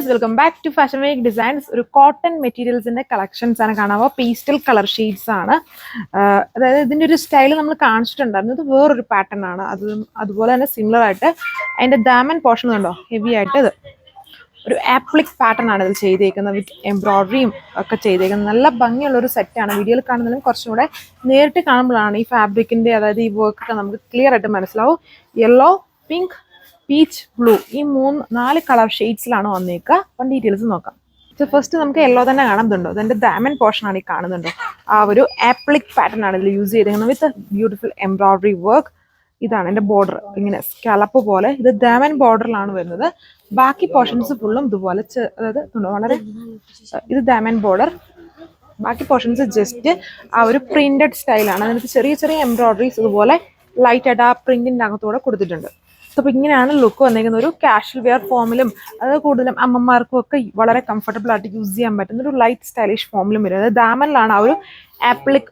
Guys, welcome back to fashion week designs. ഒരു cotton മെറ്റീരിയൽസിന്റെ collections ആണ് കാണാവുക. പേസ്റ്റൽ കളർ ഷെയ്ഡ്സ് ആണ്. അതായത് ഇതിന്റെ ഒരു സ്റ്റൈൽ നമ്മൾ കാണിച്ചിട്ടുണ്ടായിരുന്നു. ഇത് വേറൊരു പാറ്റേൺ ആണ്. അതുപോലെ തന്നെ സിമിലർ ആയിട്ട് അതിന്റെ ദാമൻ പോർഷൻ കണ്ടോ, ഹെവി ആയിട്ട് ഇത് ഒരു ആപ്ലിക് പാറ്റേൺ ആണ് ഇതിൽ ചെയ്തേക്കുന്നത്. വിത്ത് എംബ്രോയിഡറിയും ഒക്കെ ചെയ്തേക്കുന്നത്. നല്ല ഭംഗിയുള്ള ഒരു സെറ്റാണ്. വീഡിയോയിൽ കാണുന്നതിലും കുറച്ചും കൂടെ നേരിട്ട് കാണുമ്പോഴാണ് ഈ ഫാബ്രിക്കിന്റെ, അതായത് ഈ വർക്ക് ഒക്കെ നമുക്ക് ക്ലിയർ ആയിട്ട് മനസ്സിലാവും. യെല്ലോ, പിങ്ക്, പീച്ച്, ബ്ലൂ, ഈ 4 കളർ ഷെയ്ഡ്സിലാണ് വന്നേക്കുക. അപ്പം ഡീറ്റെയിൽസ് നോക്കാം. ഫസ്റ്റ് നമുക്ക് യെല്ലോ തന്നെ കാണുന്നുണ്ടോ, അതിന്റെ ദാമൻ പോർഷൻ ആണ് ഈ കാണുന്നുണ്ടോ. ആ ഒരു ആപ്ലിക് പാറ്റേൺ ആണ് ഇതിൽ യൂസ് ചെയ്തിരിക്കുന്നത് വിത്ത് ബ്യൂട്ടിഫുൾ എംബ്രോയിഡറി വർക്ക്. ഇതാണ് എന്റെ ബോർഡർ, ഇങ്ങനെ സ്കാലപ്പ് പോലെ. ഇത് ദാമൻ ബോർഡറിലാണ് വരുന്നത്. ബാക്കി പോർഷൻസ് ഫുള്ളും ഇതുപോലെ, അതായത് വളരെ ഇത് ദാമൻ ബോർഡർ. ബാക്കി പോർഷൻസ് ജസ്റ്റ് ആ ഒരു പ്രിന്റഡ് സ്റ്റൈലാണ്. അതിനകത്ത് ചെറിയ ചെറിയ എംബ്രോയിഡറീസ് ഇതുപോലെ ലൈറ്റ് ആയിട്ട് ആ പ്രിന്റിന്റെ അകത്തൂടെ കൊടുത്തിട്ടുണ്ട്. അപ്പോൾ ഇങ്ങനെയാണ് ലുക്ക് വന്നിരിക്കുന്നത്. ഒരു കാഷ്വൽ വെയർ ഫോമിലും, അത് കൂടുതലും അമ്മമാർക്കും ഒക്കെ വളരെ കംഫർട്ടബിൾ ആയിട്ട് യൂസ് ചെയ്യാൻ പറ്റുന്ന ഒരു ലൈറ്റ് സ്റ്റൈലിഷ് ഫോമിലും വരും. അതായത് ദാമനിലാണ് ആ ഒരു ആപ്ലിക്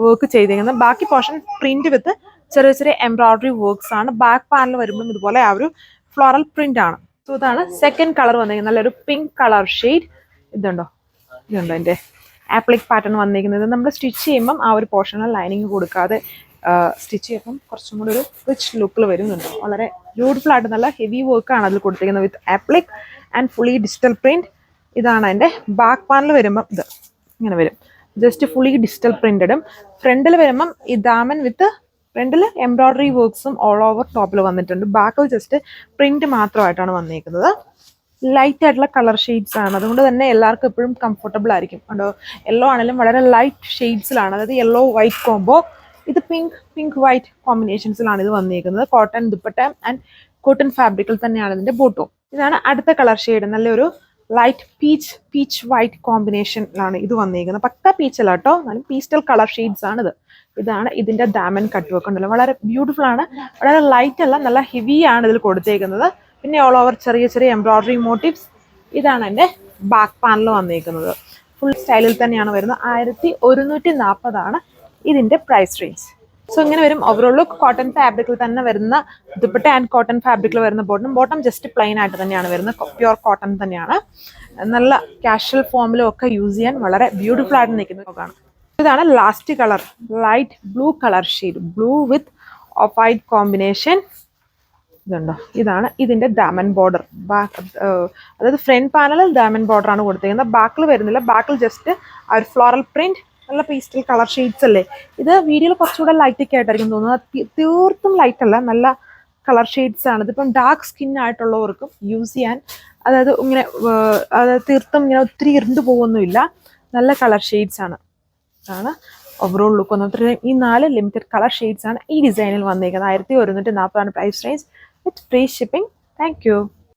വർക്ക് ചെയ്തിരിക്കുന്നത്. ബാക്കി പോർഷൻ പ്രിന്റ് വിത്ത് ചെറിയ ചെറിയ എംബ്രോയിഡറി വർക്ക്സ് ആണ്. ബാക്ക് പാനൽ വരുമ്പോഴും ഇതുപോലെ ആ ഒരു ഫ്ലോറൽ പ്രിന്റ് ആണ്. സോ ഇതാണ് സെക്കൻഡ് കളർ വന്നിരിക്കുന്നത്. നല്ലൊരു പിങ്ക് കളർ ഷെയ്ഡ്. ഇതുണ്ടോ എൻ്റെ ആപ്ലിക് പാറ്റേൺ വന്നിരിക്കുന്നത്. നമ്മൾ സ്റ്റിച്ച് ചെയ്യുമ്പം ആ ഒരു പോർഷനിൽ ലൈനിങ് കൊടുക്കാതെ സ്റ്റിച്ച് ചെയ്യുമ്പം കുറച്ചും കൂടി ഒരു റിച്ച് ലുക്കിൽ വരുന്നുണ്ട്. വളരെ ബ്യൂട്ടിഫുൾ ആയിട്ട് നല്ല ഹെവി വർക്കാണ് അതിൽ കൊടുത്തിരിക്കുന്നത് with applique and fully digital print. ഇതാണ് എൻ്റെ ബാക്ക് പാനൽ വരുമ്പം ഇത് ഇങ്ങനെ വരും. ജസ്റ്റ് ഫുള്ളി ഡിജിറ്റൽ പ്രിന്റഡും. ഫ്രണ്ടിൽ വരുമ്പം ഈ ദാമൻ വിത്ത് ഫ്രണ്ടിൽ എംബ്രോയിഡറി വർക്ക്സും ഓൾ ഓവർ ടോപ്പിൽ വന്നിട്ടുണ്ട്. ബാക്കിൽ ജസ്റ്റ് പ്രിന്റ് മാത്രമായിട്ടാണ് വന്നിരിക്കുന്നത്. ലൈറ്റ് ആയിട്ടുള്ള കളർ ഷെയ്ഡ്സ് ആണ്. അതുകൊണ്ട് തന്നെ എല്ലാവർക്കും എപ്പോഴും കംഫർട്ടബിൾ ആയിരിക്കും. കണ്ടോ, യെല്ലോ ആണെങ്കിലും വളരെ ലൈറ്റ് ഷെയ്ഡ്സിലാണ്. അതായത് യെല്ലോ വൈറ്റ് കോംബോ. ഇത് പിങ്ക് വൈറ്റ് കോമ്പിനേഷൻസിലാണ് ഇത് വന്നിരിക്കുന്നത്. കോട്ടൺ ദുപ്പട്ട ആൻഡ് കോട്ടൺ ഫാബ്രിക്കിൽ തന്നെയാണ് ഇതിന്റെ ബോട്ടവും. ഇതാണ് അടുത്ത കളർ ഷെയ്ഡ്. നല്ലൊരു ലൈറ്റ് പീച്ച് വൈറ്റ് കോമ്പിനേഷനിലാണ് ഇത് വന്നിരിക്കുന്നത്. പക്ക പീച്ച് അല്ല കേട്ടോ, എന്നാലും പീസ്റ്റൽ കളർ ഷെയ്ഡ്സ് ആണ് ഇത്. ഇതാണ് ഇതിന്റെ ദാമൻ കട്ട് വർക്ക് ഉണ്ടല്ലോ, വളരെ ബ്യൂട്ടിഫുൾ ആണ്. വളരെ ലൈറ്റ് അല്ല, നല്ല ഹെവി ആണ് ഇതിൽ കൊടുത്തേക്കുന്നത്. പിന്നെ ഓൾ ഓവർ ചെറിയ ചെറിയ എംബ്രോയിഡറി മോട്ടീവ്സ്. ഇതാണ് എൻ്റെ ബാക്ക് പാനൽ വന്നിരിക്കുന്നത്. ഫുൾ സ്റ്റൈലിൽ തന്നെയാണ് വരുന്നത്. 1140 ആണ് ഇതിന്റെ പ്രൈസ് റേഞ്ച്. സോ ഇങ്ങനെ വരും ഓവറോൾ. കോട്ടൺ ഫാബ്രിക്കിൽ തന്നെ വരുന്ന ദുപ്പട്ട ആൻഡ് കോട്ടൺ ഫാബ്രിക്കിൽ വരുന്ന ബോട്ടം ജസ്റ്റ് പ്ലെയിൻ ആയിട്ട് തന്നെയാണ് വരുന്നത്. പ്യുവർ കോട്ടൺ തന്നെയാണ്. നല്ല കാഷ്വൽ ഫോമിലും ഒക്കെ യൂസ് ചെയ്യാൻ വളരെ ബ്യൂട്ടിഫുൾ ആയിട്ട് നിൽക്കുന്ന. ഇതാണ് last colour, light blue colour shade. Blue width of white combination. ഇതുണ്ടോ, ഇതാണ് ഇതിന്റെ ദാമൻ ബോർഡർ. അതായത് ഫ്രണ്ട് പാനലിൽ ദാമൻ ബോർഡർ ആണ് കൊടുത്തിരിക്കുന്നത്. ബാക്കിൽ വരുന്നില്ല. ബാക്കിൽ ജസ്റ്റ് ആ ഒരു ഫ്ലോറൽ പ്രിന്റ്. നല്ല പേസ്റ്റൽ കളർ ഷെയ്ഡ്സ് അല്ലേ. ഇത് വീഡിയോയിൽ കുറച്ചുകൂടെ ലൈറ്റ് ഒക്കെ ആയിട്ടായിരിക്കും തോന്നുന്നത്. തീർത്തും ലൈറ്റ് അല്ല, നല്ല കളർ ഷെയ്ഡ്സ് ആണ്. ഇതിപ്പം ഡാർക്ക് സ്കിൻ ആയിട്ടുള്ളവർക്കും യൂസ് ചെയ്യാൻ, അതായത് ഇങ്ങനെ അതായത് തീർത്തും ഇങ്ങനെ ഒത്തിരി ഇരുണ്ട് പോകുന്നില്ല. നല്ല കളർ ഷെയ്ഡ്സ് ആണ്. ഇതാണ് ഓവറോൾ ലുക്ക് വന്നത്. ഈ 4 ലിമിറ്റഡ് കളർ ഷെയ്ഡ്സ് ആണ് ഈ ഡിസൈനിൽ വന്നിരിക്കുന്നത്. 1140 ആണ് price range with free shipping. Thank U.